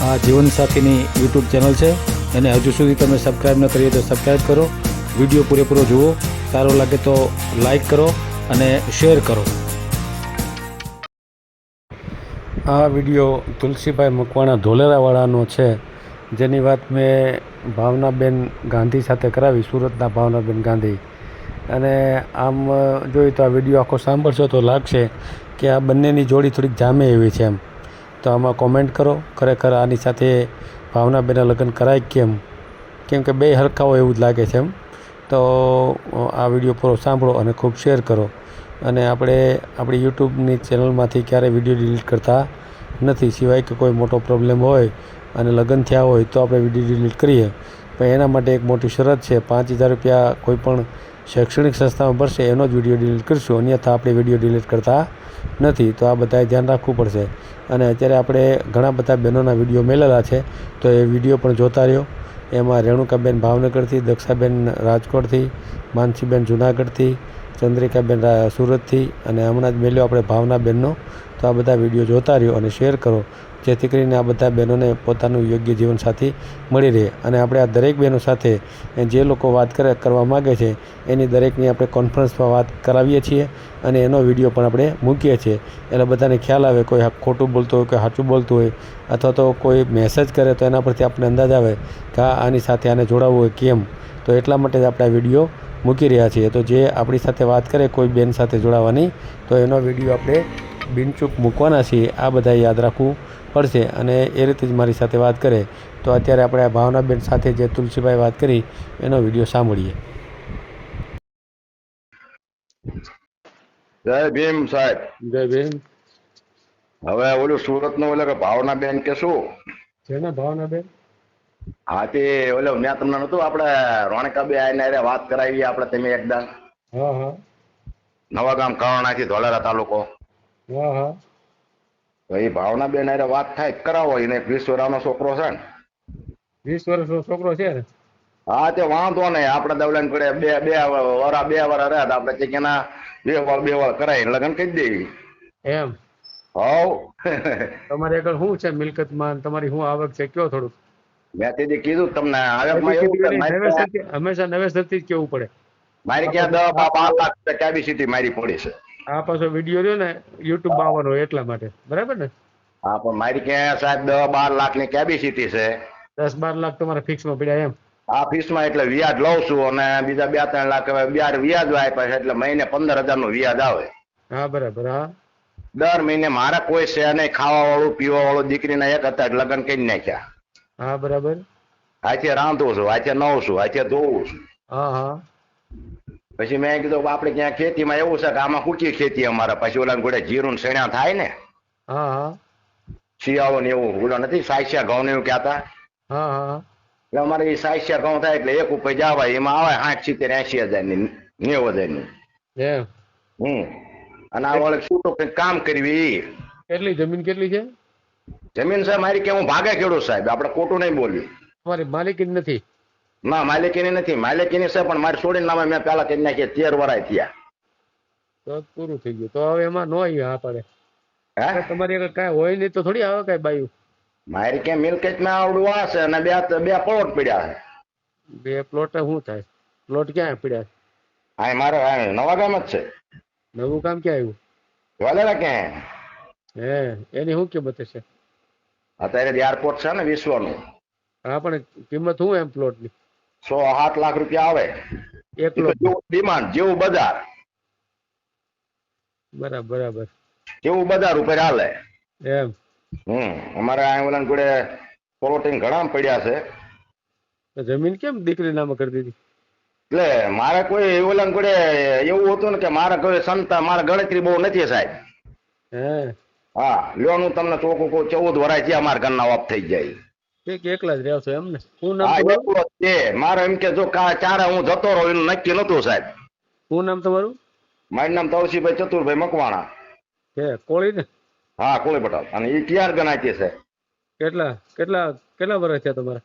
આ જીવનસાથીની YouTube channel છે, અને હજુ સુધી તમે સબસ્ક્રાઈબ ન કરી તો સબસ્ક્રાઈબ કરો. વિડીયો પૂરેપૂરો જુઓ, સારો લાગે તો લાઈક કરો અને શેર કરો. આ વિડીયો તુલસીભાઈ મકવાણા ધોલેરાવાળાનો છે, જેની વાત મેં ભાવનાબેન ગાંધી સાથે કરાવી, સુરતના ભાવનાબેન ગાંધી. અને આમ જોઈએ તો આ વિડીયો આખો સાંભળશો તો લાગશે કે આ બંનેની જોડી થોડીક જામે એવી છે એમ. તો આમાં કોમેન્ટ કરો, ખરેખર આની સાથે ભાવનાબેનના લગ્ન કરાય કેમ કે બે હરખા હોય એવું જ લાગે છે એમ. તો આ વિડીયો પૂરો સાંભળો અને ખૂબ શેર કરો. અને આપણે આપણી યુટ્યુબની ચેનલમાંથી ક્યારેય વિડીયો ડિલીટ કરતા નથી, સિવાય કે કોઈ મોટો પ્રોબ્લેમ હોય અને લગ્ન થયા હોય તો આપણે વિડીયો ડિલીટ કરીએ. પણ એના માટે એક મોટી શરત છે, 5,000 રૂપિયા કોઈ પણ શૈક્ષણિક સંસ્થામાં ભરશે એનો જ વિડીયો ડિલીટ કરીશું, અન્યથા આપણે વિડીયો ડિલીટ કરતા નથી. તો આ બધાએ ધ્યાન રાખવું પડશે. અને અત્યારે આપણે ઘણા બધા બહેનોના વિડીયો મેળવેલા છે, તો એ વિડીયો પણ જોતા રહ્યો. એમાં રેણુકાબેન ભાવનગરથી, દક્ષાબેન રાજકોટથી, માનસીબેન જુનાગઢથી, ચંદ્રિકાબેન સુરતથી, અને હમણાં જ મેલ્યો આપણે ભાવનાબેનનો. તો આ બધા વિડીયો જોતા રહ્યો અને શેર કરો, જેથી કરીને આ બધા બહેનોને પોતાનું યોગ્ય જીવનસાથી મળી રહે. અને આપણે આ દરેક બહેનો સાથે જે લોકો વાત કરવા માગે છે એની દરેકની આપણે કોન્ફરન્સમાં વાત કરાવીએ છીએ, અને એનો વિડીયો પણ આપણે મૂકીએ છીએ. એટલે બધાને ખ્યાલ આવે, કોઈ ખોટું બોલતું હોય, કોઈ સાચું બોલતું હોય, અથવા તો કોઈ મેસેજ કરે તો એના પરથી આપણને અંદાજ આવે કે આની સાથે આને જોડાવવું હોય કેમ. તો એટલા માટે જ આપણે આ વિડીયો મૂકી રહ્યા છીએ. તો જે આપણી સાથે વાત કરે કોઈ બેન સાથે જોડાવાની, તો એનો વિડીયો આપણે બિનચૂક મૂકવાના છીએ. આ બધા યાદ રાખવું પડશે. અને એ રીતે જ મારી સાથે વાત કરે. તો અત્યારે આપણે આ ભાવનાબેન સાથે જે તુલસીભાઈ વાત કરી એનો વિડીયો સાંભળીએ. જય ભીમ સાહેબ. જય ભીમ. હવે ઓલું સુરત નું ઓલે ભાવનાબેન કે શું છે ને ભાવનાબેન? હા, તે ઓલે મેં તમને નતું આપણે રોણકાબે આઈને વાત કરાવી આપણે તમે એકદમ. હા હા. નવાગામ કરણાથી ધોલેરા તાલુકો. હા હા. તો એ ભાવનાબેન આરે વાત થાય કરાવો. એને 20 વર્ષનો છોકરો છે ને. 20 વર્ષનો છોકરો છે ને? હા, તે વાંધો નહીં. આપણે દવલાને પડે બે વરા રહ્યા આપણે ચીકીના બે વાર કરાવી લગ્ન કરી દેવી એમ? હવ. તમારે આગળ શું છે મિલકતમાં? તમારી શું આવક છે? કયો થોડુંક. મેં તેથી કીધું તમને આવકમાં એવું છે હંમેશા નવેસરથી જ કેવું પડે. મારી ક્યાં 10-12 લાખ કેપેસિટી મારી પડી છે. આ પાછો વિડીયો રહ્યો ને યુટ્યુબ આવવાનો એટલા માટે, બરાબર ને? હા, પણ મારી ક્યાં સાહેબ 10-12 લાખની કેપેસિટી છે. 10-12 લાખ તમારા ફિક્સમાં પડ્યા એમ? આ ફીસમાં એટલે વ્યાજ લઉં છું, અને બીજા 2-3 લાખ વ્યાજ આપ્યા છે, એટલે મહિને 15,000 નું વ્યાજ આવે. હા, બરાબર. હા, દર મહિને મારા કોઈ છે નહીં, ખાવા વાળું પીવા વાળું. દીકરીના એક હતા લગ્ન કરી નાખ્યા. હા, બરાબર. આજે રાંધું છું, આજે નવું છું, આજે ધોવું છું. હા હા. પછી મેં કીધું આપણે ક્યાં ખેતીમાં એવું છે કે આમાં કુકી ખેતી અમારા. પછી ઓલા ગોળે જીરું શેણા થાય ને હા હા. શિયાળો ને એવું, ઓલા નથી સાયસિયા ઘઉં ને એવું કહેતા. હા હા. એટલે અમારે એ સાયસિયા ઘઉં થાય એટલે એક ઉપર જવાય, એમાં આવે 60-70-80 હજાર ની, 90 હજાર ની. એમ? અને આ વળે શું તો કઈ કામ કરવી. કેટલી જમીન કેટલી છે? જમીન સાહેબ મારી કે હું ભાગે ખેડૂત સાહેબ, આપણે ખોટું નહીં બોલ્યું. તમારી માલિકી નથી? ના, માલિકીની નથી. માલિકીની છે પણ મારી છોડીને નામે મેં પેલા કરી નાખી. 13 વર્ષ થયા. તો પૂરું થઈ ગયું. તો હવે એમાં નો આવી હા પડે. હે, તમારી આગળ કાંઈ હોય નહીં તો થોડી આવે કાંઈ બાયું? મારી ક્યાં મિલકત માં આવડું આ છે, અને બે પ્લોટ પડ્યા છે. બે પ્લોટ શું થાય? પ્લોટ ક્યાં પડ્યા? હા, મારે નવાગામ જ છે. નવું કામ ક્યાં આવ્યું? વલેરા ક્યાં હે? એની શું કિંમત હશે? અત્યારે એરપોર્ટ છે ને વિશ્વનું. હા, પણ કિંમત શું એમ પ્લોટની? 107 લાખ રૂપિયા આવે. એક એ તો પ્લોટ? જેવું ડિમાન્ડ, જેવું બજાર. બરાબર બરાબર. જેવું બજાર ઉપર હાલે. એમ? અમારે આ ઓલા જોડે પ્લોટિંગ ઘણા પડ્યા છે. તો જમીન કેમ દીકરી નામે કરી દીધી? એટલે મારે કોઈ ઓલા જોડે એવું હતું ને કે મારા કોઈ સંતા, મારા ગણતરી બહુ નથી સાહેબ. હે? હા, લ્યો હું તમને ચોખ્ખું કહું, 14 વર્ષ થયા અમારા ઘરના ઓફ થઈ જાય. એકલા જ રહ્યો છો એમ ને? શું નામ હા, તમારું? એકલો જ છે. મારે એમ કે જો ચારે હું જતો રહું એનું નક્કી નતું સાહેબ. શું નામ તમારું? મારું નામ તવસીભાઈ ચતુરભાઈ મકવાણા. હે, કોળી ને? હા, કોળી પટેલ. અને એ ક્યાં ગણાય છે? કેટલા કેટલા કેટલા વર્ષ થયા તમારા?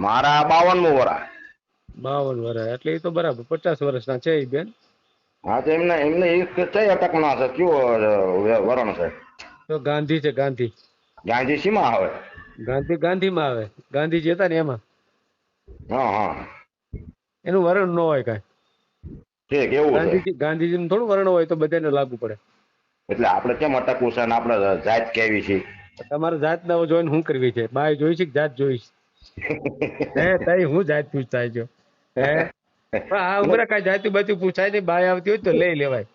મારા 52મું વર્ષ. 52 વર્ષ એટલે એ તો બરાબર 50 વર્ષના છે એ બેન. હા, તો એમને એ કઈ અટકના છે? કયો વરણ છે? તો ગાંધી છે, ગાંધી. ગાંધી સીમા આવે. ગાંધીમાં આવે, ગાંધીજી હતા ને એમાં. હા હા એનું વર્ણ ન હોય કાંઈ. ઠીક એવું છે. ગાંધીજીનું થોડું વર્ણ હોય તો બધાને લાગુ પડે. એટલે આપણે કેમ અટકવું છે ને આપણે જાત કેવી છે. તમારે જાત ના જોઈને શું કરવી છે? બાય જોઈ છે કે જાત જોઈ છે? હે તઈ હું જાત પૂછતા છો? હે પણ આ ઉમરે કાંઈ જાતિ બાતી પૂછાય નહીં. બાય આવતી હોય તો લઈ લેવાય.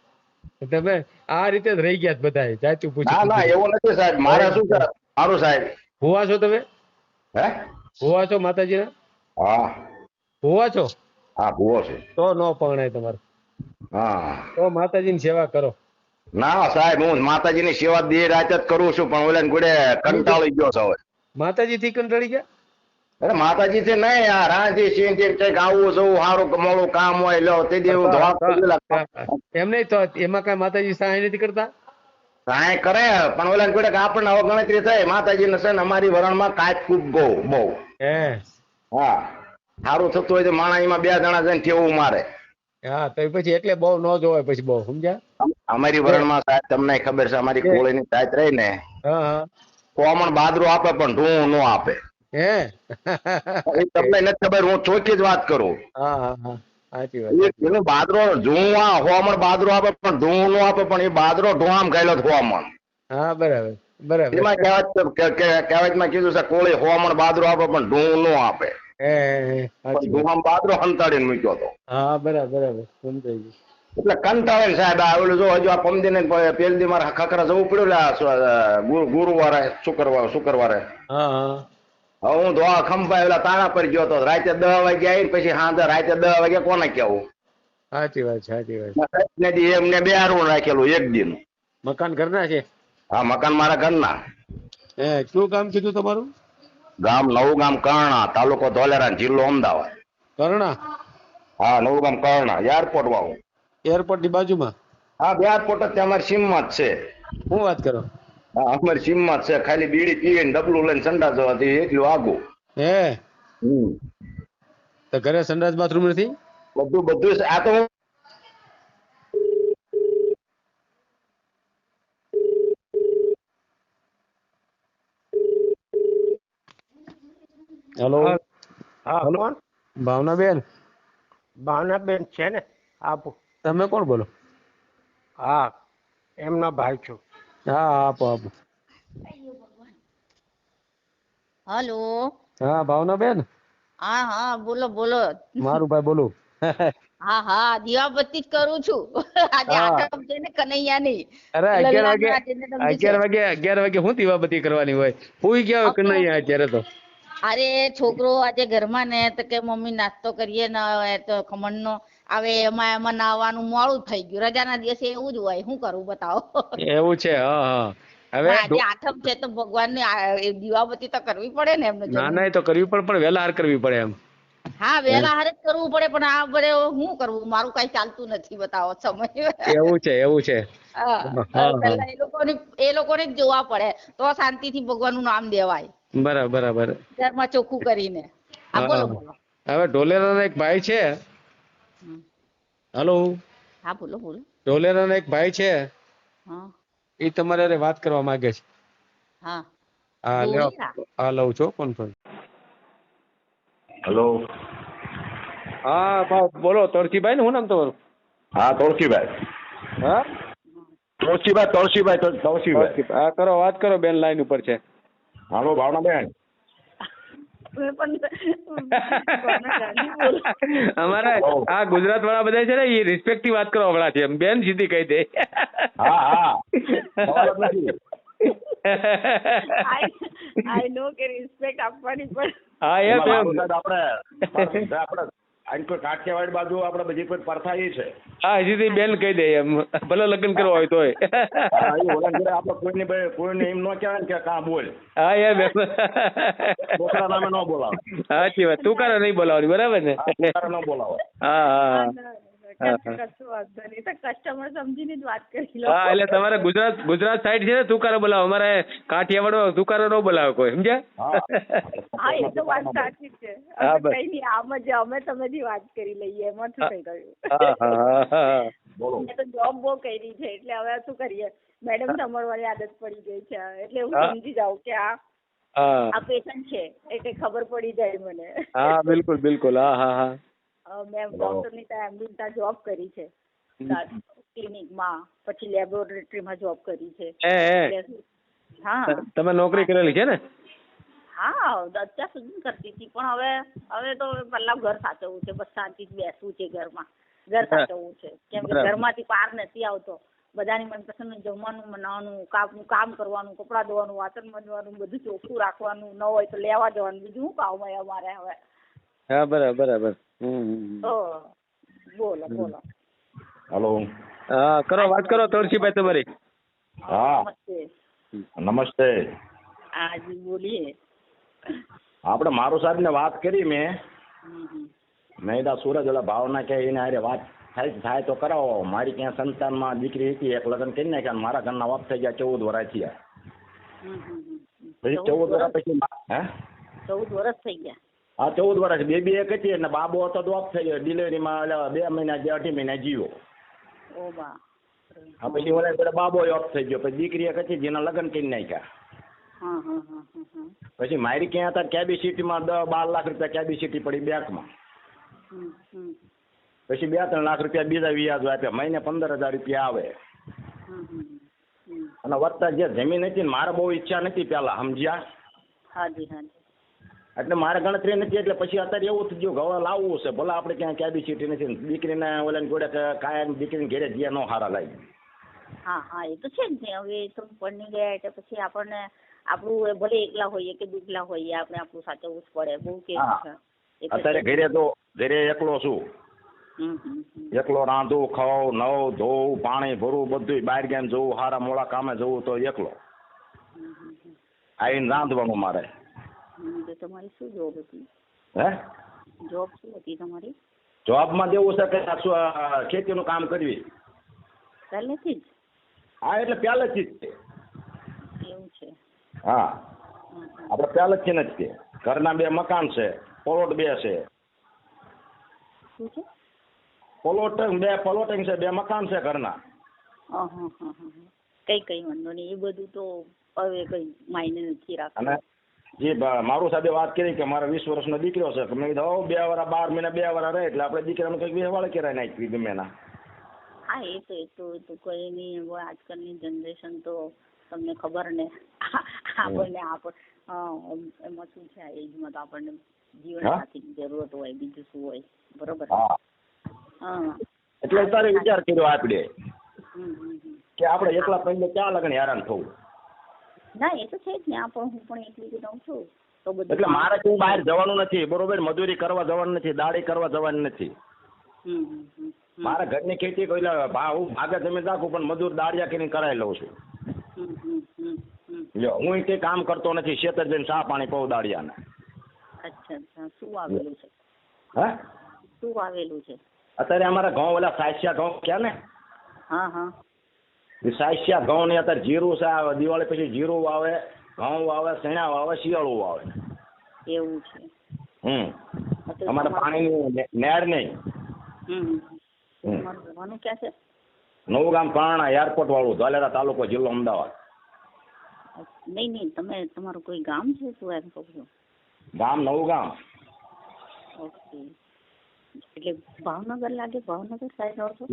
તમે આ રીતે જ રહી ગયા છો બધા, જાતિ પૂછી ના ના પૂછી. એવું નથી સાહેબ, મારે શું છે મારું સાહેબ. હોવા છો તમે? હે હોવા છો માતાજીના? હા હોવા છો હા ભૂવો છે. તો ન પરણાય તમારે. હા તો માતાજીની સેવા કરો. ના સાહેબ હું માતાજીની સેવા દી રાત જ કરું છું, પણ ઓલા ગુડે કંટાળી ગયો છે હવે. માતાજી થી કંટાળી ગયા? અરે માતાજી છે નહીં, આ રાજી સિંહ કઈક આવું જવું સારું મોડું કામ હોય લો તે દી હું ધોળા એમ નહીં તો એમાં કઈ માતાજી સહાય નથી કરતા? કાંઈ કરે પણ ઓલા ગુડે આપણને હવે ગણતરી થાય માતાજીને છે ને અમારી વરણમાં કાંઈક ખૂબ બહુ. હે હા સારું થતું હોય તો માણા એમાં 2 જણા જઈને ઠેવું મારે. હા તો પછી એટલે બહુ ન જોવાય પછી બહુ, સમજ્યા? અમારી વરણમાં સાહેબ તમને ખબર છે અમારી કોળીની જાત રહી ને, હા હા કોમણ બાદરું આપે પણ ઢૂં ન આપે. હે એ તમને નથી ખબર, હું ચોખ્ખી જ વાત કરું. હા હા હા સાચી વાત. એનું બાદરો ઢૂં હોમણ બાદરો આપે પણ ઢૂં નો આપે, પણ એ બાદરો ઢોઆમ ગાયલો હોમણ. હા બરાબર બરાબર. એમાં કહેવતમાં કીધું છે કોળી હોમણ બાદરો આપે પણ ઢૂં નો આપે. હે પણ સાચી વાત. ઢૂંઆમ બાદરો હંતાડીને મૂક્યો હતો. હા બરાબર બરાબર સમજાઈ ગયું. એટલે કંટાળે ને સાહેબ આ ઓલું જો હજુ આ પમદી ને પેલ દી મારે ખખરા જવું પડ્યું ગુરુવારે શુક્રવારે. હા હા હવે હું ધોળા ખંભાઈ ઓલા તાણા પર ગયો હતો, રાતે 10 વાગે આવીને પછી સાંજે રાતે 10 વાગે કોને કેવું. સાચી વાત સાચી વાત. એમને 2 હારું રાખેલું એક દિન. મકાન ઘરના છે? હા મકાન મારા ઘરના. હે શું કામ કીધું તમારું? ગામ નવું ગામ કરણા, તાલુકો ધોલેરા, જિલ્લો અમદાવાદ. કરણા? હા નવું ગામ કરણા, એરપોર્ટ વાળું. એરપોર્ટ ની બાજુમાં? હા એરપોર્ટ જ અમારી સીમમાં જ છે. શું વાત કરો? હા અમારી સીમમાં જ છે, ખાલી બીડી પીવીને ડબલું લઈને સંડા જવાથી એટલું આગું. હે હમ તો ઘરે સંડાસ બાથરૂમ નથી? બધું આ તો હેલો. હા હા, હેલો કોણ? ભાવનાબેન? ભાવનાબેન છે ને, આપો. તમે કોણ બોલો? હા એમના ભાઈ છું. હા આપો આપો. હલો. હા ભાવનાબેન? હા હા બોલો બોલો. મારું ભાઈ બોલું. હા હા દીવાબત્તી જ કરું છું. આજે હા આઠમ છે ને કનૈયાની. અરે લલ્લા નો આજે જન્મદિવસ છે. 11 વાગે શું દીવાબત્તી કરવાની હોય? હુઈ ગયા હોય કે અમે નહીં અત્યારે તો? અરે છોકરો આજે ઘરમાં ને તો કે મમ્મી નાસ્તો કરીએ ને તો ખમણનો હવે એમાં નાવાનું મોડું થઈ ગયું. રજાના દિવસે એવું જ હોય, શું કરું બતાવો. એવું છે? હા હા. હવે પણ આજે આઠમ છે તો ભગવાનને દીવાબત્તી તો કરવી પડે ને એમનો ના જન્મ. ના એ તો કરવી પડે, પણ વહેલા હાર કરવી પડે એમ. હા વેલા હારે જ કરવું પડે, પણ આ બધે શું કરવું, મારું કઈ ચાલતું નથી બતાવો સમય. એવું છે એવું છે. હા હા પેલા એ લોકોને જ જોવા પડે તો શાંતિથી ભગવાનનું નામ લેવાય. બરાબર બરાબર. ઘરમાં ચોખ્ખું કરીને. હા બોલો હા બોલો. હવે ઢોલેરાના એક ભાઈ છે. હમ. હલો. હા બોલો બોલો. ઢોલેરાના એક ભાઈ છે, હા એ તમારે હારે વાત કરવા માંગે છે. હા હા લ્યો. ધોળીયા. હા લઉં છું કોન્ફરન્સ. હેલો. હા બોલો તળસીભાઈ ને શું નામ તમારું? હા તોલસીભાઈ. હા તોલસીભાઈ. હા કરો વાત કરો, બેન લાઈન ઉપર છે. હાલો ભાવનાબેન. અમારે આ ગુજરાત વાળા બધા છે ને એ રિસ્પેક્ટ થી વાત કરવા વાળા છે, એમ બેન સીધી કહી દે. હા હા સવાલ જ નથી. આઈ નો કે રિસ્પેક્ટ આપવાની પણ. હા એમ એમાં એમ. મારું સાહેબ આપણે આની કોઈ કાઠિયાવાડી બાજુ આપણે બધી કોઈ પ્રથા એ છે. હા સીધી બેન કહી દે એમ, ભલે લગ્ન કરવા હોય તોય. હા એ ઓલા ઘરે આપણે કોઈને એમ ન કહેવાય ને કે કાં બોલ. હા એમ એમ. છોકરા નામે ન બોલાવે. સાચી વાત, તું કારે નહીં બોલાવવાની, બરાબર ને? છોકરા ન બોલાવે. હા હા હા કસ્ટમર સમજીને જ વાત કરી લો. હા એટલે તમારે ગુજરાત સાઈડ છે ને તુકારો બોલાવો, અમારે કાઠિયાવાડો તુકારો ન બોલાવે કોઈ, સમજ્યા? હા એ તો વાત સાચી છે. હા બસ. કઈ નહીં, આમ જ અમે તમેથી વાત કરી લઈએ, એમાં શું થઈ ગયું. હા હા હા. બોલો. મેં તો જોબ બહુ કરી છે એટલે હવે શું કરીએ, મેડમ તમારી આદત પડી ગઈ છે એટલે હું સમજી જાઉં કે આ હા આ પેશન્ટ છે એટલે ખબર પડી જાય મને. હા બિલકુલ બિલકુલ હા હા હા મેં ડોક્ટરની ત્યાં જોબ કરી છે ક્લિનિકમાં, પછી લેબોરેટરીમાં જોબ કરી છે. હે હા તમે નોકરી કરેલી છે ને? હા અત્યાર સુધી કરતી હતી, પણ હવે તો પહેલા ઘર સાચવવું છે, બસ શાંતિથી બેસવું છે ઘરમાં, ઘર સાચવવું છે, કેમ કે ઘરમાંથી પાર નથી આવતો. બધાની મનપસંદનું જમવાનું બનાવવાનું, કામ કરવાનું, કપડાં ધોવાનું, વાસણ મંજવાનું, બધું ચોખ્ખું રાખવાનું, ન હોય તો લેવા જવાનું, બીજું શું કામ હોય અમારે હવે. હા બરાબર બરાબર. બોલો બોલો. હલો. હા કરો વાત કરો તુલસીભાઈ તમારી. હા નમસ્તે. નમસ્તે. હા જી બોલીએ. આપણે મારું સાહેબ ને વાત કરી મેં કીધા સુરજ ઓલા ભાવના કે એને હારે વાત થાય તો કરાવો. મારી ક્યાં સંતાનમાં દીકરી હતી, એક લગ્ન કરી નાખ્યા, મારા ઘરના વાપ થઈ ગયા 14 વર્ષ થયા. પછી 14 વર્ષ પછી હે 14 વર્ષ થઈ ગયા. હા 14 વર્ષ બેબી એક હતી અને બાબો હતો તો ઓફ થઈ ગયો. ડિલિવરીમાં 2 મહિના 2.5 મહિના જીવો. ઓ બા. હા પછી ઓલા પેલા બાબો ઓફ થઈ ગયો. પછી દીકરી એક હતી જેના લગ્ન કરી નાખ્યા. પછી મારી ક્યાં હતા કેબિસિટીમાં 10-12 લાખ રૂપિયા કેબિસિટી પડી બેંકમાં. પછી 2-3 લાખ રૂપિયા બીજા વ્યાજ આપ્યા, મહિને 15,000 રૂપિયા આવે. અને વધતા જે જમીન હતી ને મારે બહુ ઈચ્છા નથી પેલા, સમજ્યા? હાજી હાજી. એટલે મારે ગણતરી નથી, એટલે પછી અત્યારે એવું થઈ ગયું હવે લાવવું છે. ભલે આપણે ક્યાં કેબિસિટી નથી, દીકરીને ઓલા જોડે કાયમ દીકરીને ઘેરે જ્યાં નો હારા લાગી. હા હા એ તો છે જ ને. હવે તો પરણી ગયા એટલે પછી આપણને આપણું ભલે એકલા હોઈએ કે દુખલા હોઈએ, આપણે આપણું સાચવવું જ પડે. બહુ કેવું છે. અત્યારે ઘરે એકલો છું. એકલો રાંધું, ખાઉં, નવ ધોવું, પાણી ભરવું, બધું બહાર ગયા જવું, હારા મોડા કામે જવું તો એકલો. આવીને રાંધવાનું મારે. તો તમારી શું જોબ હતી? હે જોબ શું હતી તમારી? જોબમાં દેવું છે કે ખેતીનું કામ કરવી. પહેલેથી જ? હા એટલે પહેલેથી જ છે. એવું છે? હા આપણે પહેલેથી જ છે. ઘરના 2 મકાન છે, પ્લોટ 2 છે. શું છે? પ્લોટિંગ 2 છે, 2 મકાન છે ઘરના. કઈ વાંધો નહીં, એ બધું તો હવે કઈ માયને નથી રાખતું. અને જે મારું સાથે વાત કરી કે મારા 20 વર્ષનો દીકરો છે, મેં કીધું 2 વર્ષ 12 મહિના 2 વર્ષ રહે એટલે આપણે દીકરાને કંઈક વેવાળે કરાવી નાખી ગમે ના. હા એ તો કોઈ નહીં. હવે આજકાલની જનરેશન તો તમને ખબર ને, આપણને એમાં શું છે, આ એજમાં તો આપણને જીવનસાથીની જરૂરત હોય, બીજું શું હોય. બરોબર. હા એટલે તારે વિચાર કર્યો આપણે કે આપણે એકલા પહેલે ક્યાં લગન હેરાન થવું. ના એ તો છે જ ને. હું પણ એકલી જ રહું છું તો બધું. એટલે મારે કોઈ બહાર જવાનું નથી, બરોબર? મજૂરી કરવા જવાનું નથી, દાડી કરવા જવાનું નથી. મારા ઘરની ખેતી હું ભાગે જમીન રાખું પણ મજૂર દાડિયા કરીને કરાવી લઉં છું. હું કઈ કામ કરતો નથી, ખેતર જઈને ચા પાણી પાઉં દાડિયાને. અચ્છા. શું વાવેલું છે? હે શું વાવેલું છે? અત્યારે અમારા ઘઉં ઓલા સાયસિયા ઘઉં ક્યાં ને, હા એ સાયસિયા ઘઉં ને અત્યારે જીરું છે. દિવાળી પછી જીરું વાવે, ઘઉં વાવે, ચણા વાવે, શિયાળું વાવે. એવું છે? અમારે પાણીની નહેર નહીં. રહેવાનું ક્યાં છે? નવું ગામ પારણા, એરપોર્ટ વાળું, ધોલેરા તાલુકો, જિલ્લો અમદાવાદ. નહીં તમારું કોઈ ગામ છે શું એમ કહું છું? ગામ નવું ગામ. ઓકે. એટલે ભાવનગર લાગે? ભાવનગર સાઈડ રહો છો?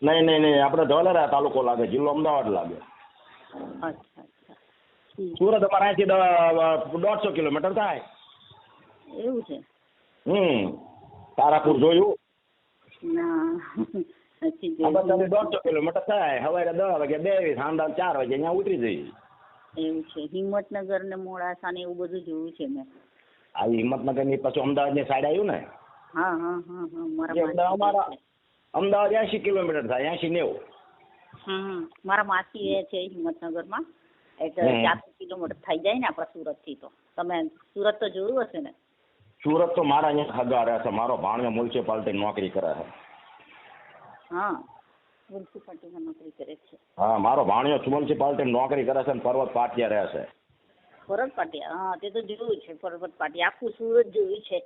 નહીં આપણે ધોલેરા તાલુકો લાગે, જિલ્લો અમદાવાદ લાગે. અચ્છા. સુરત અમારે અહીંથી 150 કિલોમીટર થાય. એવું છે? તારાપુર જોયું? ના નથી જોયું. 150 કિલોમીટર થાય. સવારે 10 વાગે બેસી, સાંજે 4 વાગે અહીંયા ઉતરી જઈએ. એવું છે? હિંમતનગર ને મોડાસા ને એવું બધું જોયું છે મેં. આ હિંમતનગર ની પછી અમદાવાદની સાઈડ આવ્યું ને. હા. અમારા અમદાવાદ 80 કિલોમીટર થાય, 80-90. મારા માસી એ છે હિંમતનગરમાં, એટલે 400 કિલોમીટર થઈ જાય ને આપણા સુરત થી. તો તમે સુરત તો જોયું હશે ને? સુરત તો મારા અહીંયા હગા રહે છે. મારો ભાણિયો મ્યુનિસિપાલિટી નોકરી કરે છે. હા મ્યુનિસિપાલિટીમાં નોકરી કરે છે. હા મારો ભાણિયો મ્યુનિસિપાલિટી નોકરી કરે છે ને પર્વત પાટિયા રહે છે. પર્વત પાટિયા? હા તે તો જોયું છે. પર્વત પાટિયા આખું સુરત જોયું છે.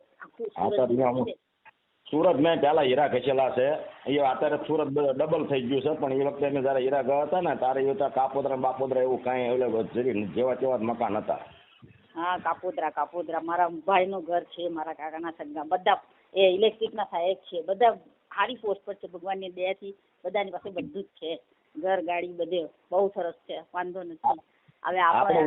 સુરત મેં પેલા હીરા ઘસેલા છે. એ અત્યારે સુરત ડબલ થઈ ગયું છે, પણ એ વખતે અમે જયારે હીરા ગયા હતા ને ત્યારે એ કાપોદરા બાપોદરા એવું કાંઈ જેવા તેવા મકાન હતા. હા, કાપોદ્રા મારા ભાઈનું ઘર છે, મારા કાકાના સગા બધા એ ઇલેક્ટ્રિકના સહાયક છે, બધા સારી પોસ્ટ પર છે ભગવાનની દયાથી, બધાની પાસે બધું જ છે, ઘર ગાડી બધે બહુ સરસ છે, વાંધો નથી. હવે આપણે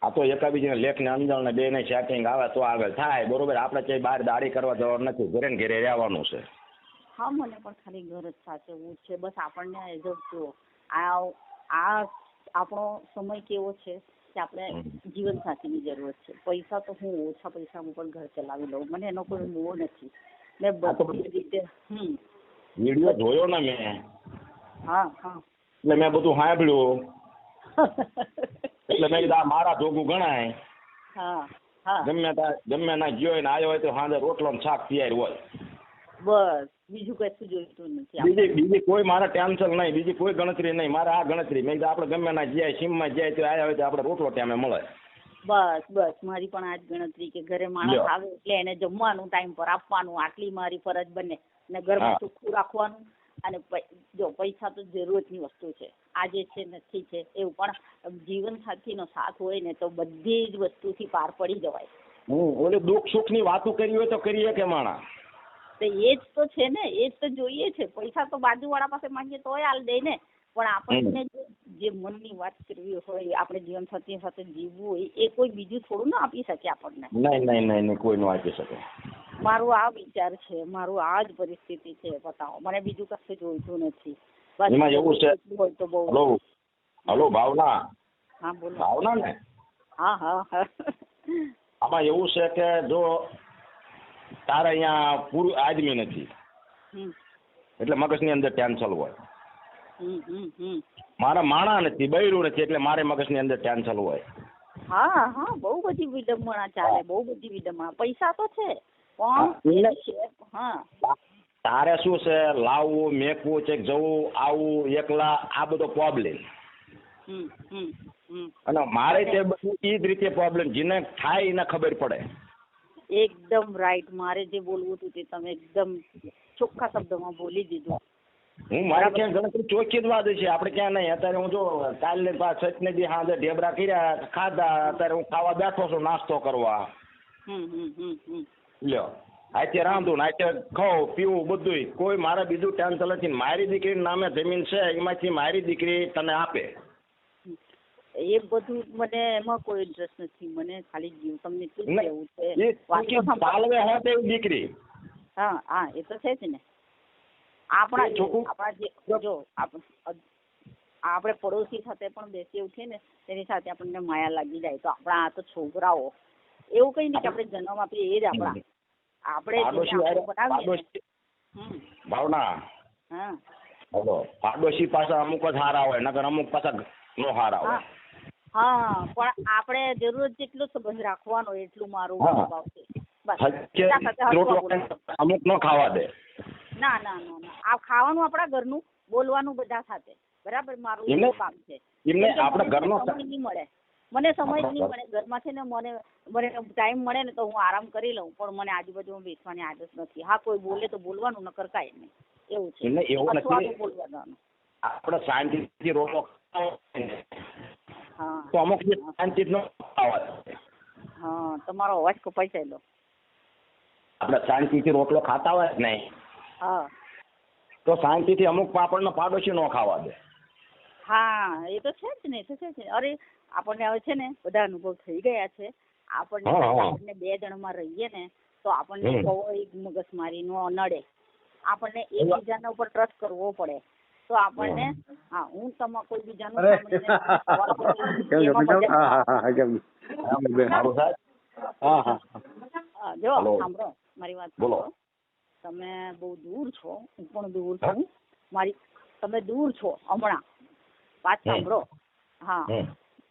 આ તો એકાબીજીને લેખ ને અંજળ ને બે ને સેટિંગ આવે તો આગળ થાય, બરોબર. આપણે ક્યાંય બહાર દાડી કરવા જવાનું નથી, ઘરે ને ઘરે રહેવાનું છે. હા, મને પણ ખાલી ઘર જ સાચવવું છે બસ. આપણને જો આ આપણો સમય કેવો છે કે આપણે જીવન સાથીની જરૂરત છે. પૈસા તો હું ઓછા પૈસામાં પણ ઘર ચલાવી લઉં, મને એનો કોઈ મોહ નથી. મેં બધી રીતે વિડીયો જોયો ને મેં. હા. એટલે મેં બધું સાંભળ્યું. એટલે મેં કીધું આ મારા જોગું ગણાય. હા. ગમે ના ગયો ને આવ્યો હોય તો સાંજે રોટલો ને શાક તૈયાર હોય. બસ બીજું કશું જોઈતું નથી. બીજી કોઈ મારા ટેન્શન નહીં, બીજી કોઈ ગણતરી નહીં, મારે આ ગણતરી. મેં કીધું આપણે ગમે ના જાય સીમમાં જાય તો આવ્યા હોય તો આપણે રોટલો ટાઈમે મળે. બસ મારી પણ આ જ ગણતરી કે ઘરે માણસ આવે એટલે એને જમવાનું ટાઈમ પર આપવાનું, આટલી મારી ફરજ બને. ને ઘરમાં ચોખ્ખું રાખવાનું. અને જો પૈસા તો જરૂરતની વસ્તુ છે, આજે છે નથી છે એવું, પણ જીવન સાથીનો સાથ હોય ને તો બધી જ વસ્તુથી પાર પડી જવાય. ઓલે દુઃખ સુખ ની વાતો કરી હોય તો કરીએ કે માણા. તો એ જ તો છે ને, એ જ તો જોઈએ છે. પૈસા તો બાજુવાળા પાસે માંગીએ તોય હાલ દે ને, પણ આપણને જે મનની વાત કરવી હોય, આપણે જીવન સાથી સાથે જીવવું હોય, એ કોઈ બીજું થોડું ના આપી શકે આપણને. નહીં, કોઈ નો આપી શકે. મારો આ વિચાર છે, મારું આ જ પરિસ્થિતિ છે. બતાવો, મને બીજું કશું જોઈતું નથી. એમાં એવું છે. હોય તો બહુ. હલો ભાવના. હા બોલો. ભાવના ને. હા. આમાં એવું છે કે જો તારે અહીંયા પૂરું આદમી નથી એટલે મગજની અંદર ટેન્શન હોય. મારા માણા નથી, બૈરું નથી એટલે મારે મગજની અંદર ટેન્શન હોય. હા, બહુ બધી વિડંબણા ચાલે, બહુ બધી વિડંબણા. પૈસા તો છે પણ તારે શું છે, લાવવું મેકવું છે, જવું આવવું એકલા, આ બધો પ્રોબ્લેમ. અને મારે તે બધું એ જ રીતે પ્રોબ્લેમ, જેને થાય એને ખબર પડે. એકદમ રાઈટ. મારે જે બોલવું હતું તે તમે એકદમ ચોખ્ખા શબ્દોમાં બોલી દીધું. હું મારે ક્યાં ગણતરી ચોખ્ખી જ વાત છે, આપણે ક્યાં નહીં. અત્યારે હું જો કાલે સચને દી સાંજે ઢેબરા કર્યા ખાધા, અત્યારે હું ખાવા બેઠો છું નાસ્તો કરવા. લ્યો આજે રાંધું આજે ખાઉં પીવું બધું, કોઈ મારે બીજું ટેન્શન નથી. મારી દીકરી નામે જમીન છે, એમાંથી મારી દીકરી તને આપે. એ બધું મને એમાં કોઈ ઇન્ટરેસ્ટ નથી. મને ખાલી જીવ તમને એટલું કેવું છે દીકરી. હા, એ તો છે જ ને. આપણા જે જો આપણે પડોશી સાથે પણ બેસી ઉઠીએ ને તેની સાથે આપણને માયા લાગી જાય. તો આપણા આ તો છોકરાઓ એવું કઈ નહીં કે આપણે જન્મ આપીએ, એ જ આપણે ભાવના. પાડોશી પાછા અમુક જ હારા હોય, નકર અમુક પાછા નો હારા હોય. હા, પણ આપણે જરૂર જેટલો સંબંધ રાખવાનો એટલું મારું સ્વભાવ છે. અમુક નો ખાવા દે. ના. આ ખાવાનું આપણા ઘરનું, બોલવાનું બધા સાથે, બરાબર. મારું એવું કામ છે. આપણે ઘરનો સમય નહીં મળે, મને સમય જ નહીં મળે ઘરમાં છે ને. મને ટાઈમ મળે ને તો હું આરામ કરી લઉં, પણ મને આજુબાજુમાં બેસવાની આદત નથી. હા, કોઈ બોલે તો બોલવાનું, નકર કાંઈ નહીં. એવું છે. એવું નથી. બોલવાનું આપણે શાંતિથી રોટલો હા તો અમુક શાંતિ નો હા, તમારો અવાજ કપાઈ ચાલ્યો. આપણે શાંતિથી રોટલો ખાતા હોય નહીં, હા, તો શાંતિથી અમુક આપણને પાડોશી નો ખાવા દે. હા, એ તો છે જ ને. અરે આપણને હવે છે ને બધા અનુભવ થઈ ગયા છે. આપણને 2 જણમાં રહીએ ને તો આપણને કોઈ મગજમારી નો નડે. આપણને એકબીજાના ઉપર ટ્રસ્ટ કરવો પડે. તો આપણને હું કોઈ બીજાનું જો સાંભળો મારી વાત. બોલો. તમે બહુ દૂર છો, હું પણ દૂર છું. તમે દૂર છો હમણાં, વાત સાંભળો. હા,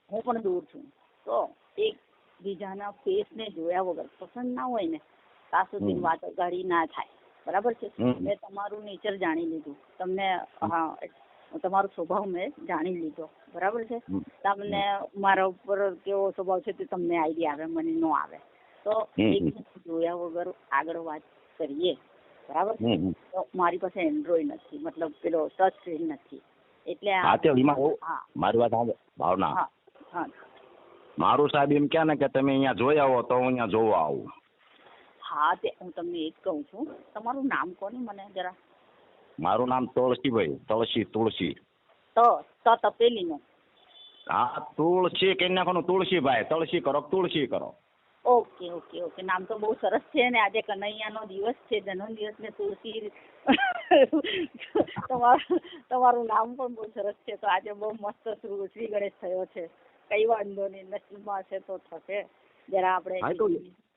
હું પણ દૂર છું. તો એક બીજાના ફેસ ને જોયા વગર પસંદ ના હોય ને ત્યાં સુધી વાત અગાડી ના થાય. બરાબર છે. મેં તમારું નેચર જાણી લીધું, તમને તમારો સ્વભાવ મેં જાણી લીધો. બરાબર છે. તમને મારા ઉપર કેવો સ્વભાવ છે તે તમને આઈડિયા આવે, મને ન આવે. તો એક જોયા વગર આગળ વાત કરીએ. બરાબર. તો મારી પાસે એન્ડ્રોઈડ નથી, મતલબ પેલો ટચ સ્ક્રીન નથી. એટલે મારી વાત ભાવના. મારું સાહેબ એમ કહે ને કે તમે અહીંયા જોઈ આવો તો હું અહીંયા જોવા આવું. હા તે હું તમને એ જ કહું છું, તમારું નામ કોને મને જરા? મારું નામ તુલસીભાઈ, તુલસી. તો તપેલીનું. હા તુલસી કહી નાખવાનું, તુલસીભાઈ. તુલસી કરો, તુલસી કરો. ઓકે ઓકે ઓકે, નામ તો બહુ સરસ છે ને. આજે કનૈયાનો દિવસ છે, જન્મદિવસ ને તુલસી. તમારું નામ પણ બહુ સરસ છે. તો આજે બહુ મસ્ત શ્રી ગણેશ થયો છે. કઈ વાંધો નહીં, નસીબમાં હશે તો થશે. જરા આપણે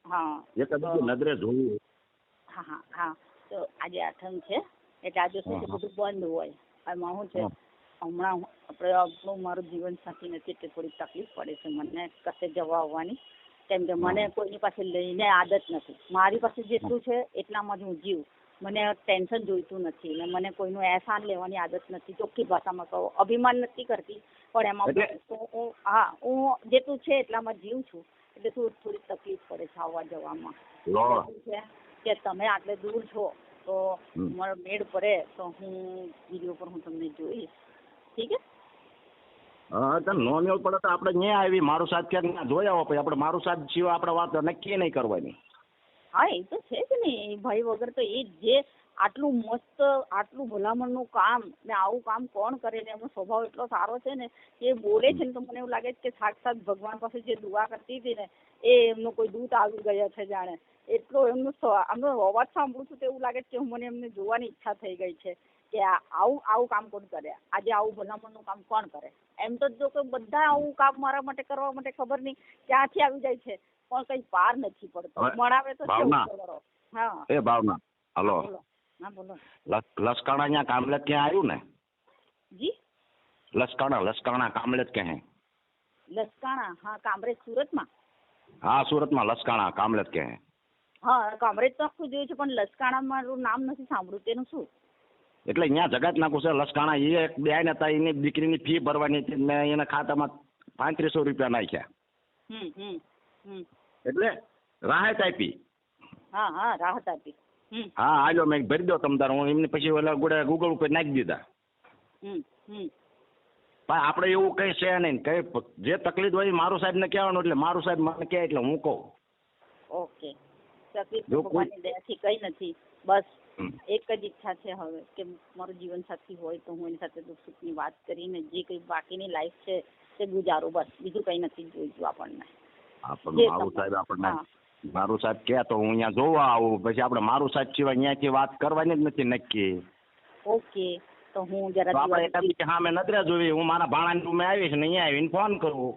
હા એ તો બધું નજરે જોયું. હા હા હા. તો આજે આઠમ છે એટલે આજે શું છે, બધું બંધ હોય. એમાં શું છે, હમણાં આપણે આપણું મારું જીવન સાથી નથી એટલે થોડી તકલીફ પડે છે મને કશે જવા આવવાની. કેમ કે મને કોઈની પાસે લઈને આદત નથી. મારી પાસે જેટલું છે એટલામાં જ હું જીવું. મને ટેન્શન જોઈતું નથી ને મને કોઈનું એહસાન લેવાની આદત નથી. ચોખ્ખી ભાષામાં કહું, અભિમાન નથી કરતી, પણ એમાં હું જેટલું છે એટલામાં જીવું છું. એટલે થોડી તકલીફ પડે છે આવવા જવામાં. છે કે તમે આટલે દૂર છો તો મારો મેળ પડે તો હું વિડીયો પર હું તમને જોઈશ. ઠીક છે? હા તો નો મેળ પડે તો આપણે ન્યા આવી મારું સાહેબ ક્યાંક જોઈ આવો. પછી આપણે મારું સાહેબ સિવાય આપણે વાત નક્કી નહીં કરવાની. હા એ તો છે જ ને, ભાઈ વગર તો એ જે આટલું મસ્ત આટલું ભલામણનું કામ ને આવું કામ કોણ કરે ને એમનો સ્વભાવ એટલો સારો છે ને એ બોલે છે ને તો મને એવું લાગે છે કે સાક્ષાત ભગવાન પાસે જે દુઆ કરતી હતી ને એ એમનો કોઈ દૂત આવી ગયા છે જાણે. એટલો આમનો અવાજ સાંભળું છું તો એવું લાગે છે કે મને એમને જોવાની ઈચ્છા થઈ ગઈ છે કે આવું કામ કોણ કરે, આજે આવું ભલામણનું કામ કોણ કરે. એમ તો જો કે બધા આવું કામ મારા માટે કરવા માટે ખબર નહીં ક્યાંથી આવી જાય છે, પણ કઈ પાર નથી પડતો. મળાવે તો કરો. હા એ ભાવના, હલો. હા બોલો. લસકાણા અહીંયા કામલેજ ક્યાં આવ્યું ને? જી લસકાણા કામલેજ ક્યાં? લસકાણા, હા કામરેજ સુરતમાં. હા સુરતમાં લસકાણા કામલેજ ક્યાં? હા કામરેજ તો આખું જોયું છે પણ લસકાણા મારું નામ નથી સાંભળ્યું. તેનું શું? એટલે અહીંયા જગત નાખું છે લસકાણા. એ એક બેન હતા, એની દીકરીની ફી ભરવાની હતી, મેં એના ખાતામાં 3500 રૂપિયા નાખ્યા. એટલે રાહત આપી. હા હા રાહત આપી. હા હાલો મેં ભરી દો તમતાર. હું એમને પછી ઓલા ગૂગલ ઉપર નાખી દીધા. પણ આપણે એવું કઈ છે નહીં. કઈ જે તકલીફ હોય મારું સાહેબ ને કહેવાનું, એટલે મારું સાહેબ મને કહે એટલે હું કહું. ઓકે. તકલીફ ભગવાનની દયાથી કઈ નથી. બસ એક જ ઈચ્છા છે હવે કે મારું જીવન સાથી હોય તો હું એની સાથે દુઃખ સુખની વાત કરીને જે કઈ બાકીની લાઈફ છે તે ગુજારું. બસ બીજું કઈ નથી જોઈતું આપણને. મારું સાહેબ આપણને મારું સાહેબ કહે તો હું અહીંયા જોવા આવું. પછી આપણે મારું સાહેબ સિવાય અહીંયાથી વાત કરવાની જ નથી નક્કી. ઓકે તો હું જરા આપણે એકાબીજી સામે નજરે જોવી. હું મારા ભાણાની રૂમે આવીશ ને અહીંયા આવીને ફોન કરું.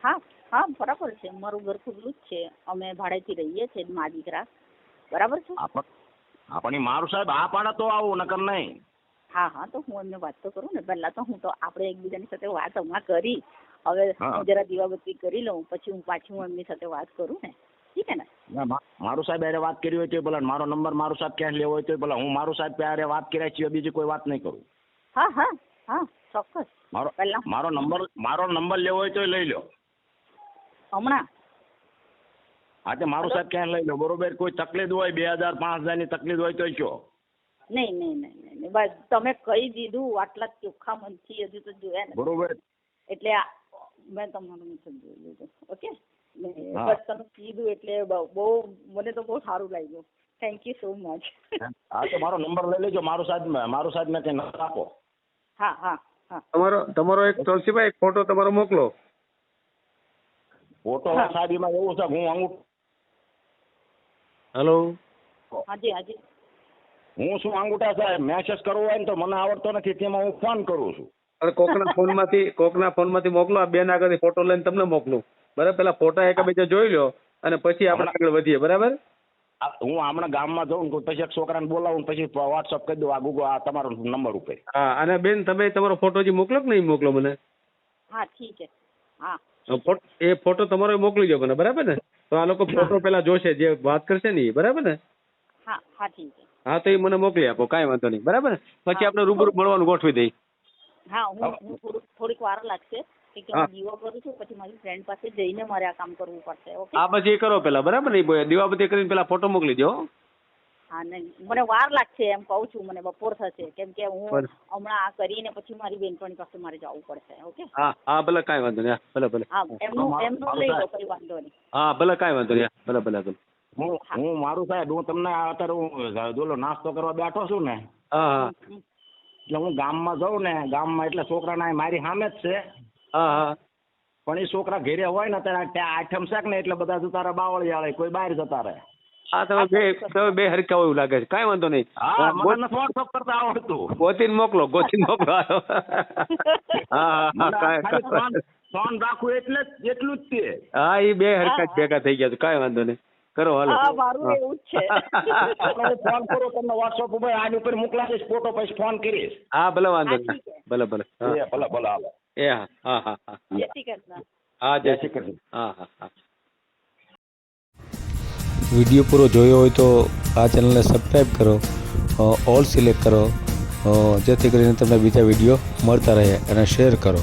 હા હા બરાબર છે. મારું ઘર ખુલ્લું જ છે. અમે ભાડેથી રહીએ છીએ મા દીકરા. બરાબર છે. આપણે મારું સાહેબ આ પાડે તો આવું, નકર નહીં. હા હા તો હું એમને વાત તો કરું ને. પહેલા તો હું તો આપણે એકબીજાની સાથે વાત હમણાં કરી. હવે હું જરા દીવાબત્તી કરી લઉં પછી હું એમની સાથે વાત કરું ને. ઠીક છે ને? મારું સાહેબ અરે વાત કરી હોય તો ભલે મારો નંબર મારું સાહેબ ક્યાં લેવો હોય તો ભલે હું મારું સાહેબ અરે વાત કર્યા છીએ બીજી કોઈ વાત નહીં કરું. હા હા હા ચોક્કસ. મારો નંબર લેવો હોય તો લઈ લો હમણાં. હા તે મારું સાહેબ ક્યાં લઈ લો. બરોબર. કોઈ તકલીફ હોય 2000 5000 ની તકલીફ હોય તો કયો. નહીં બસ તમે કહી દીધું આટલા ચોખ્ખા મનથી. હજુ તો જોયા ને. બરોબર. એટલે મેં તમારું મેસેજ જોઈ લીધું. ઓકે બસ તમે કીધું એટલે બહુ મને તો બહુ સારું લાગ્યું. Thank you so much. હા તો મારો નંબર લઈ લેજો. મારું સાહેબ ને કઈ નંબર આપો. હા હા હા. તમારો એક તુલસીભાઈ એક ફોટો તમારો મોકલો. ફોટો સાહેબ એમાં એવું છે હું અંગૂઠો. હેલો. હાજી હું શું અંગૂઠા સાહેબ મેસેજ કરવો હોય ને તો મને આવડતો નથી, તેમાં હું ફોન કરું છું. અરે કોકના ફોનમાંથી મોકલો. આ બેન આગળથી ફોટો લઈને તમને મોકલું. બરાબર. પેલા ફોટા એકબીજા જોઈ લો અને પછી આપણે આગળ વધીએ. બરાબર. હું હમણાં ગામમાં જાઉં પછી એક છોકરાને બોલાવું પછી વોટ્સઅપ કરી દઉં આ ગૂગલ આ તમારો નંબર ઉપર. હા અને બેન તમે તમારો ફોટો જે મોકલો કે નહીં મોકલો મને? હા ઠીક છે. હા એ ફોટો તમારો મોકલી દો મને. બરાબર ને? તો આ લોકો ફોટો પેલા જોશે જે વાત કરશે ને. બરાબર ને? હા હા ઠીક છે. હા તો એ મને મોકલી આપો. કાંઈ વાંધો નહીં. બરાબર ને? પછી આપણે રૂબરૂ મળવાનું ગોઠવી દઈ. હા હું થોડીક વાર લાગશે કે હું દીવો કરું છું પછી મારી ફ્રેન્ડ પાસે જઈને મારે આ કામ કરવું પડશે. ઓકે. હા પછી એ કરો પેલા. બરાબર ને? દીવાબત્તી કરીને પેલા ફોટો મોકલી દો. હા નહીં મને વાર લાગશે એમ કહું છું, મને બપોર થશે કેમ કે હું બરાબર. હમણાં આ કરીને પછી મારી બેનપણી પાસે મારે જવું પડશે. ઓકે હા હા ભલે કાંઈ વાંધો નહીં. હા, ભલે ભલે. હા એમનું લઈ લો, કઈ વાંધો નહીં. હા ભલે કાંઈ વાંધો નહીં. હા, ભલે ભલે ભલે. હું મારું સાહેબ હું તમને અત્યારે હું જોલો નાસ્તો કરવા બેઠો છું ને હા હા એટલે હું ગામમાં જાઉં ને ગામમાં એટલે છોકરાના મારી સામે જ છે હા હા પણ એ છોકરા ઘેરે હોય ને ત્યાં આઠમ શાક ને એટલે બધા જતા રહે બાવળિયાળે, કોઈ બહાર જતા રહે. હા તમે બે હરખા હોય એવું લાગે છે. કાંઈ વાંધો નહીં. હા મને નથી WhatsApp કરતા આવડતું. ગોતીને મોકલો. હા હા હા કાંઈ ફોન રાખવું એટલે એટલું જ તે. હા એ બે હરખા જ ભેગા થઈ ગયા છે. કાંઈ વાંધો નહીં. કરો હાલો. હા મારું એવું જ છે. આપણે ફોન કરો તમને WhatsApp ઉપર આની ઉપર મોકલાવીશ ફોટો, પછી ફોન કરીશ. હા ભલે વાંધો હા, નહીં. ઠીક છે. ભલે ભલે. હા. એ ભલે ભલે હાલો. એ હા હા હા હા જય શ્રી કૃષ્ણ. હા જય જય શ્રી શ્રી કૃષ્ણ. હા હા હા. વિડીયો પૂરો જોયો હોય તો આ ચેનલને સબસ્ક્રાઈબ કરો, ઓલ સિલેક્ટ કરો, જેથી કરીને તમને બીજા વિડીયો મળતા રહે, અને શેર કરો.